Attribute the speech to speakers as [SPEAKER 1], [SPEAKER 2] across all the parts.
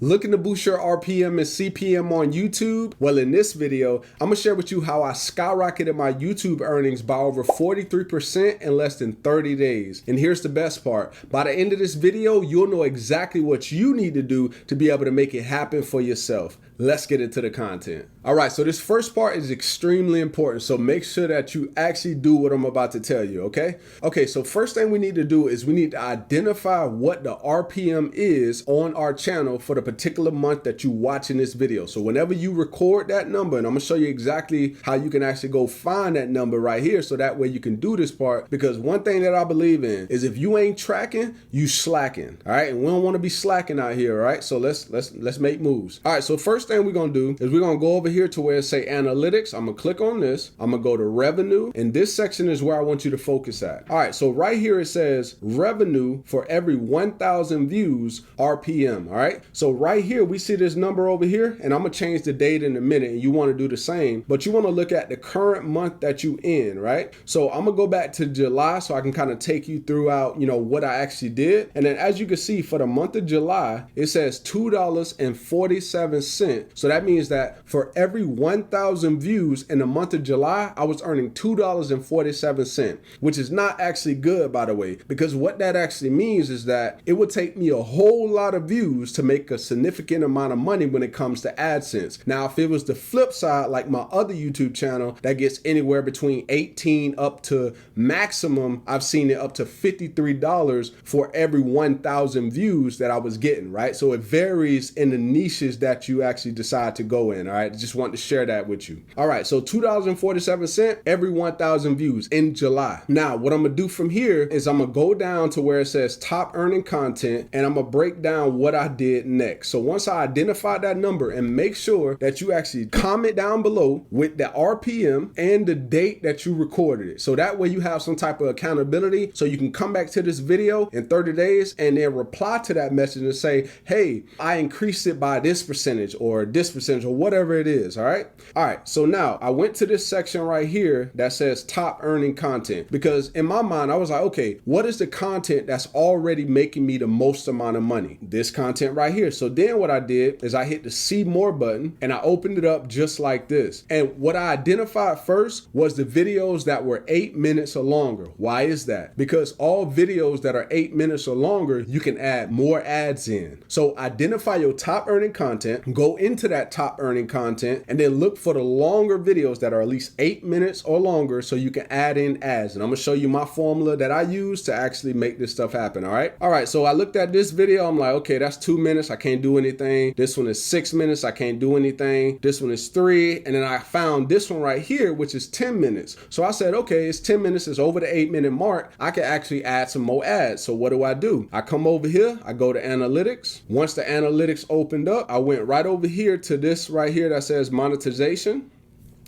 [SPEAKER 1] Looking to boost your RPM and CPM on YouTube? Well, in this video, I'm gonna share with you how I skyrocketed my YouTube earnings by over 43% in less than 30 days. And here's the best part. By the end of this video, you'll know exactly what you need to do to be able to make it happen for yourself. Let's get into the content. All right, so this first part is extremely important. So make sure that you actually do what I'm about to tell you, okay? Okay, so first thing we need to do is we need to identify what the RPM is on our channel for the particular month that you're watching this video. So whenever you record that number, and I'm gonna show you exactly how you can actually go find that number right here, so that way you can do this part, because one thing that I believe in is if you ain't tracking, you slacking, all right? And we don't wanna be slacking out here, all right? So let's make moves. All right, so first thing we're gonna do is we're gonna go over here to where it say analytics. I'm gonna click on this. I'm gonna go to revenue, and this section is where I want you to focus at. All right, so right here it says revenue for every 1,000 views RPM. All right, so right here we see this number over here, and I'm gonna change the date in a minute, and you want to do the same, but you want to look at the current month that you in, right? So I'm gonna go back to July so I can kind of take you throughout, you know, what I actually did. And then as you can see, for the month of July, it says $2.47. So that means that for every 1,000 views in the month of July, I was earning $2.47, which is not actually good, by the way, because what that actually means is that it would take me a whole lot of views to make a significant amount of money when it comes to AdSense. Now, if it was the flip side, like my other YouTube channel that gets anywhere between 18 up to maximum, I've seen it up to $53 for every 1,000 views that I was getting, right? So it varies in the niches that you actually decide to go in, all right? Just want to share that with you. All right, so $2.47 every 1,000 views in July. Now, what I'm gonna do from here is I'm gonna go down to where it says top earning content, and I'm gonna break down what I did next. So once I identify that number, and make sure that you actually comment down below with the RPM and the date that you recorded it. So that way you have some type of accountability, so you can come back to this video in 30 days and then reply to that message and say, hey, I increased it by this percentage or this percentage or whatever it is, all right? All right, so now I went to this section right here that says top earning content, because in my mind, I was like, okay, what is the content that's already making me the most amount of money? This content right here. So then what I did is I hit the see more button and I opened it up just like this. And what I identified first was the videos that were 8 minutes or longer. Why is that? Because all videos that are 8 minutes or longer, you can add more ads in. So identify your top earning content, go into that top earning content, and then look for the longer videos that are at least 8 minutes or longer so you can add in ads. And I'm gonna show you my formula that I use to actually make this stuff happen, all right? All right, so I looked at this video, I'm like, okay, that's 2 minutes, I can't do anything. This one is 6 minutes, I can't do anything. This one is 3, and then I found this one right here, which is 10 minutes. So I said, okay, it's 10 minutes, it's over the 8 minute mark. I can actually add some more ads. So what do? I come over here, I go to analytics. Once the analytics opened up, I went right over here to this right here that says monetization.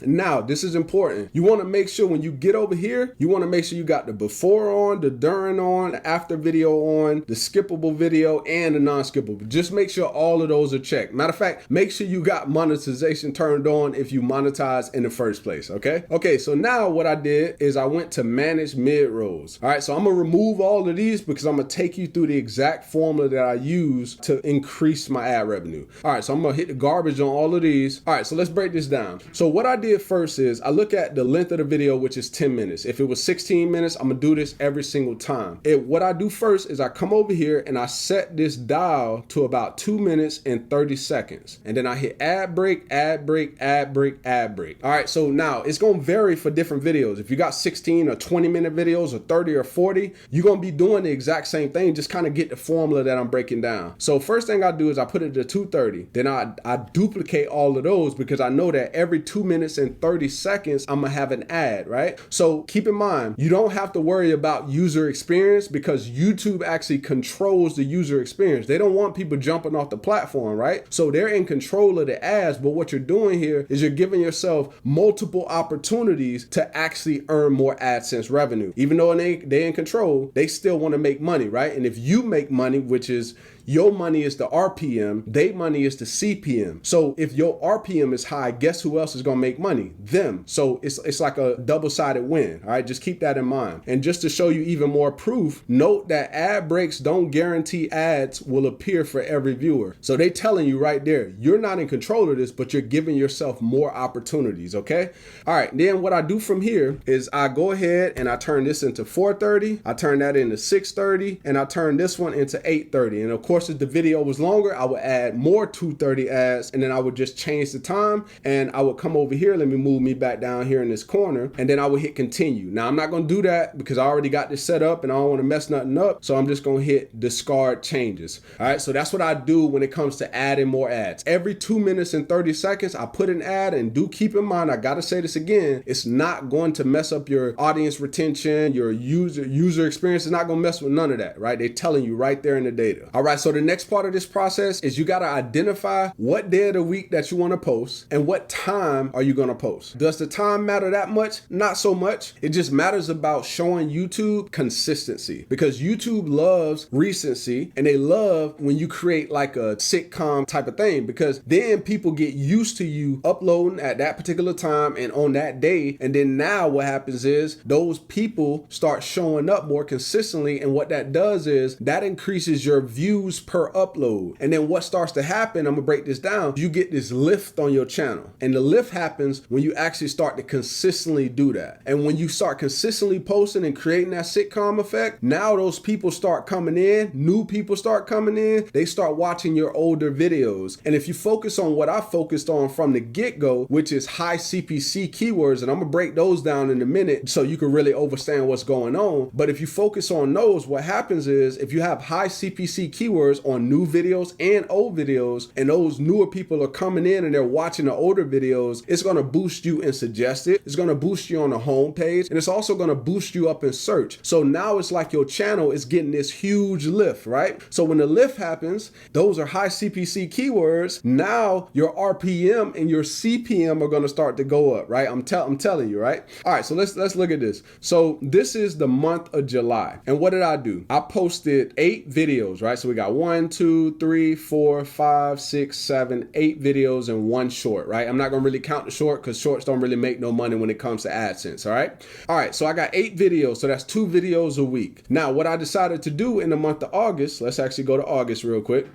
[SPEAKER 1] Now, this is important. You want to make sure when you get over here, you want to make sure you got the before on, the during on, the after video on, the skippable video, and the non-skippable. Just make sure all of those are checked. Matter of fact, make sure you got monetization turned on if you monetize in the first place, okay? Okay, so now what I did is I went to manage mid-rolls. All right, so I'm going to remove all of these because I'm going to take you through the exact formula that I use to increase my ad revenue. All right, so I'm going to hit the garbage on all of these. All right, so let's break this down. So what I did first is I look at the length of the video, which is 10 minutes. If it was 16 minutes, I'm gonna do this every single time. What I do first is I come over here and I set this dial to about 2 minutes and 30 seconds. And then I hit ad break, ad break, ad break, ad break. All right, so now it's gonna vary for different videos. If you got 16 or 20 minute videos or 30 or 40, you're gonna be doing the exact same thing, just kind of get the formula that I'm breaking down. So first thing I do is I put it to 230. Then I duplicate all of those because I know that every 2 minutes and 30 seconds, I'm gonna have an ad, right? So keep in mind, you don't have to worry about user experience because YouTube actually controls the user experience. They don't want people jumping off the platform, right? So they're in control of the ads, but what you're doing here is you're giving yourself multiple opportunities to actually earn more AdSense revenue. Even though they're in control, they still want to make money, right? And if you make money, which is your money is the RPM, their money is the CPM. So if your RPM is high, guess who else is gonna make money? Them. So it's like a double-sided win. All right, just keep that in mind. And just to show you even more proof, note that ad breaks don't guarantee ads will appear for every viewer. So they telling you right there, you're not in control of this, but you're giving yourself more opportunities, okay? All right, then what I do from here is I go ahead and I turn this into 4:30, I turn that into 6:30, and I turn this one into 8:30. And of course, if the video was longer, I would add more 2:30 ads, and then I would just change the time, and I would come over here, let me move me back down here in this corner, and then I would hit continue. Now I'm not gonna do that because I already got this set up and I don't wanna mess nothing up, so I'm just gonna hit discard changes. All right, so that's what I do when it comes to adding more ads. Every 2 minutes and 30 seconds, I put an ad, and do keep in mind, I gotta say this again, it's not going to mess up your audience retention, your user experience. It's not gonna mess with none of that, right? They're telling you right there in the data. All right, so the next part of this process is you gotta identify what day of the week that you wanna post and what time are you gonna post. Does the time matter that much? Not so much. It just matters about showing YouTube consistency, because YouTube loves recency, and they love when you create like a sitcom type of thing, because then people get used to you uploading at that particular time and on that day. And then now what happens is those people start showing up more consistently, and what that does is that increases your views per upload. And then what starts to happen, I'm gonna break this down, you get this lift on your channel, and the lift happens when you actually start to consistently do that. And when you start consistently posting and creating that sitcom effect, now those people start coming in, new people start coming in, they start watching your older videos. And if you focus on what I focused on from the get-go, which is high CPC keywords, and I'm gonna break those down in a minute so you can really understand what's going on. But if you focus on those, what happens is if you have high CPC keywords on new videos and old videos, and those newer people are coming in and they're watching the older videos, it's gonna boost you in suggested, it's gonna boost you on the home page, and it's also gonna boost you up in search. So now it's like your channel is getting this huge lift, right? So when the lift happens, those are high CPC keywords. Now your RPM and your CPM are gonna start to go up, right? I'm telling you, right? All right, so let's look at this. So this is the month of July, and what did I do? I posted 8 videos, right? So we got 1, 2, 3, 4, 5, 6, 7, 8 videos and 1 short, right? I'm not gonna really count the short because shorts don't really make no money when it comes to AdSense, all right? All right, so I got 8 videos, so that's 2 videos a week. Now, what I decided to do in the month of August, let's actually go to August real quick.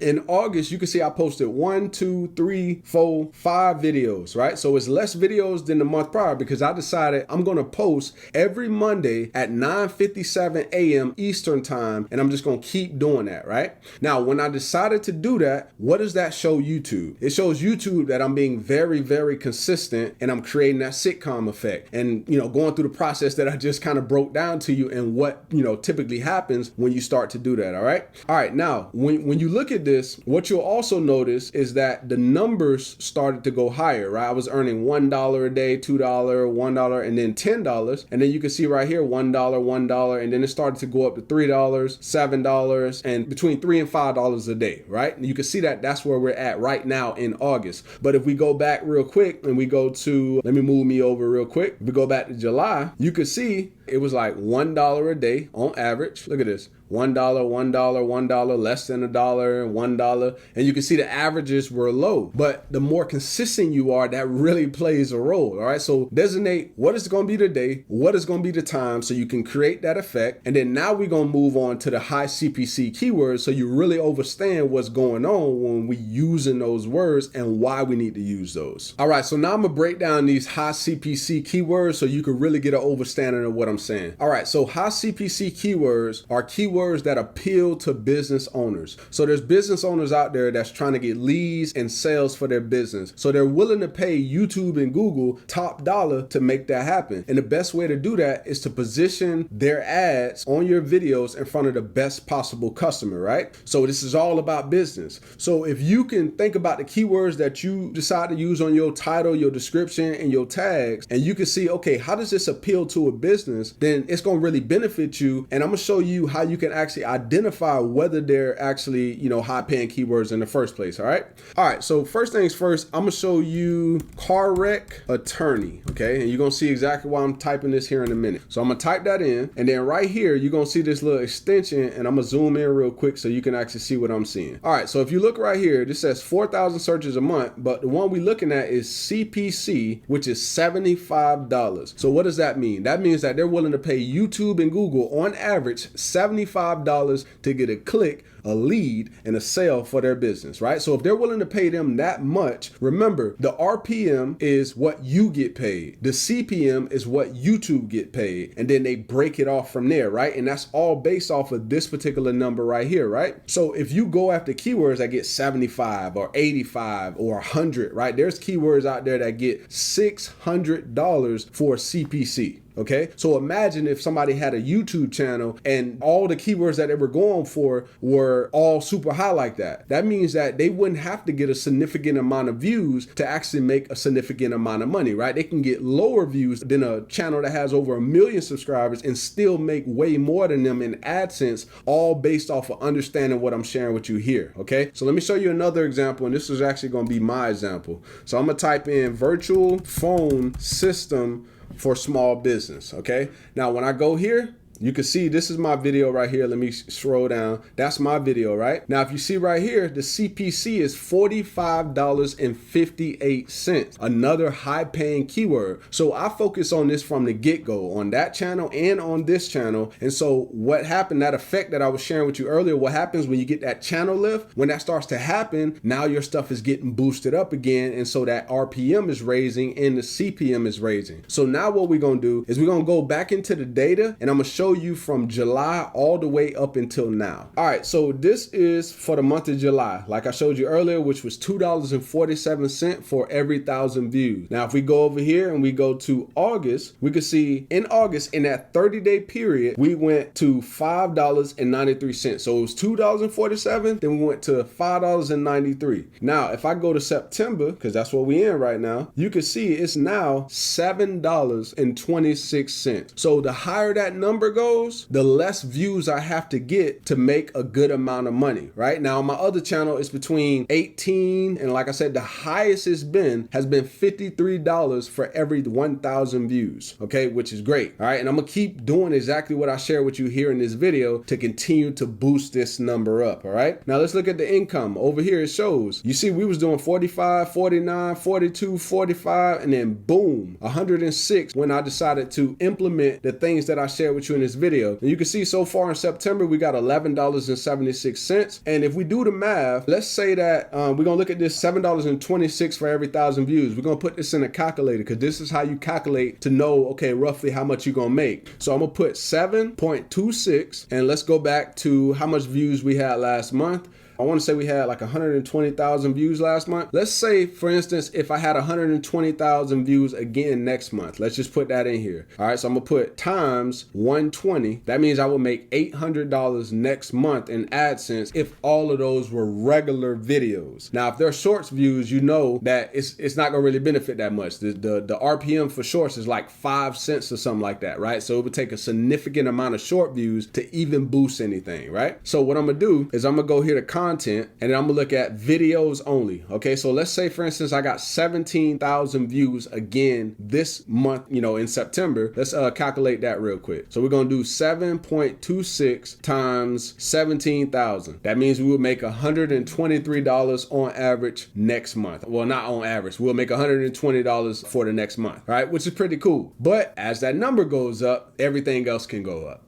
[SPEAKER 1] In August, you can see I posted 1, 2, 3, 4, 5 videos, right? So it's less videos than the month prior because I decided I'm gonna post every Monday at 9:57 a.m. Eastern time, and I'm just gonna keep doing that, right? Now, when I decided to do that, what does that show YouTube? It shows YouTube that I'm being very, very consistent, and I'm creating that sitcom effect, and going through the process that I just kind of broke down to you, and what typically happens when you start to do that. All right. Now, when you look at this, what you'll also notice is that the numbers started to go higher, right? I was earning $1 a day, $2, $1, and then $10. And then you can see right here, $1, $1, and then it started to go up to $3, $7, and between $3 and $5 a day, right? And you can see that that's where we're at right now in August. But if we go back real quick and we go to, let me move me over real quick. If we go back to July, you can see it was like $1 a day on average. Look at this. $1, $1, $1, less than $1, $1. And you can see the averages were low. But the more consistent you are, that really plays a role. All right. So designate what is going to be the day, what is going to be the time, so you can create that effect. And then now we're going to move on to the high CPC keywords, so you really understand what's going on when we using those words and why we need to use those. All right. So now I'm going to break down these high CPC keywords so you can really get an understanding of what I'm saying. All right. So high CPC keywords are keywords that appeal to business owners. So there's business owners out there that's trying to get leads and sales for their business. So they're willing to pay YouTube and Google top dollar to make that happen. And the best way to do that is to position their ads on your videos in front of the best possible customer, right? So this is all about business. So if you can think about the keywords that you decide to use on your title, your description, and your tags, and you can see, okay, how does this appeal to a business? Then it's going to really benefit you. And I'm going to show you how you can actually identify whether they're actually, high paying keywords in the first place. All right. So first things first, I'm gonna show you car wreck attorney. Okay. And you're gonna see exactly why I'm typing this here in a minute. So I'm gonna type that in, and then right here, you're gonna see this little extension, and I'm gonna zoom in real quick so you can actually see what I'm seeing. All right. So if you look right here, this says 4,000 searches a month, but the one we're looking at is CPC, which is $75. So what does that mean? That means that they're willing to pay YouTube and Google on average $75 to get a click, a lead, and a sale for their business, right? So if they're willing to pay them that much, remember the RPM is what you get paid. The CPM is what YouTube get paid. And then they break it off from there, right? And that's all based off of this particular number right here, right? So if you go after keywords that get 75 or 85 or 100, right? There's keywords out there that get $600 for CPC. Okay, so imagine if somebody had a YouTube channel and all the keywords that they were going for were all super high like that. That means that they wouldn't have to get a significant amount of views to actually make a significant amount of money, right? They can get lower views than a channel that has over 1 million subscribers and still make way more than them in AdSense, all based off of understanding what I'm sharing with you here. Okay, so let me show you another example, and this is actually going to be my example. So I'm going to type in virtual phone system for small business. Okay, now when I go here, you can see this is my video right here. Let me scroll down. That's my video, right? Now, if you see right here, the CPC is $45.58, another high paying keyword. So I focus on this from the get-go on that channel and on this channel. And so what happened, that effect that I was sharing with you earlier, what happens when you get that channel lift, when that starts to happen, now your stuff is getting boosted up again. And so that RPM is raising and the CPM is raising. So now what we're going to do is we're going to go back into the data, and I'm going to show you from July all the way up until now. All right, so this is for the month of July, like I showed you earlier, which was $2.47 for every 1,000 views. Now, if we go over here and we go to August, we could see in August, in that 30-day period, we went to $5.93. So it was $2.47, then we went to $5.93. Now, if I go to September, because that's what we're in right now, you can see it's now $7.26. So the higher that number goes, the less views I have to get to make a good amount of money, right? Now, on my other channel, it's between 18 and, like I said, the highest it's been has been $53 for every 1,000 views, okay, which is great. All right, and I'm gonna keep doing exactly what I share with you here in this video to continue to boost this number up. All right, now let's look at the income over here. It shows, you see, we was doing 45, 49, 42, 45, and then boom, 106 when I decided to implement the things that I shared with you in this video. And you can see so far in September, we got $11.76. And if we do the math, let's say that we're gonna look at this $7.26 for every 1,000 views. We're gonna put this in a calculator because this is how you calculate to know, okay, roughly how much you're gonna make. So I'm gonna put 7.26, and let's go back to how much views we had last month. I want to say we had like 120,000 views last month. Let's say, for instance, if I had 120,000 views again next month, let's just put that in here. All right, so I'm gonna put times 120. That means I will make $800 next month in AdSense if all of those were regular videos. Now, if they're shorts views, you know that it's not gonna really benefit that much. The RPM for shorts is like 5 cents or something like that, right? So it would take a significant amount of short views to even boost anything, right? So what I'm gonna do is I'm gonna go here to content, and then I'm gonna look at videos only. Okay, so let's say, for instance, I got 17,000 views again this month, in September. Let's calculate that real quick. So we're gonna do 7.26 times 17,000. That means we will make $123 on average next month. Well, not on average, we'll make $120 for the next month, right? Which is pretty cool. But as that number goes up, everything else can go up.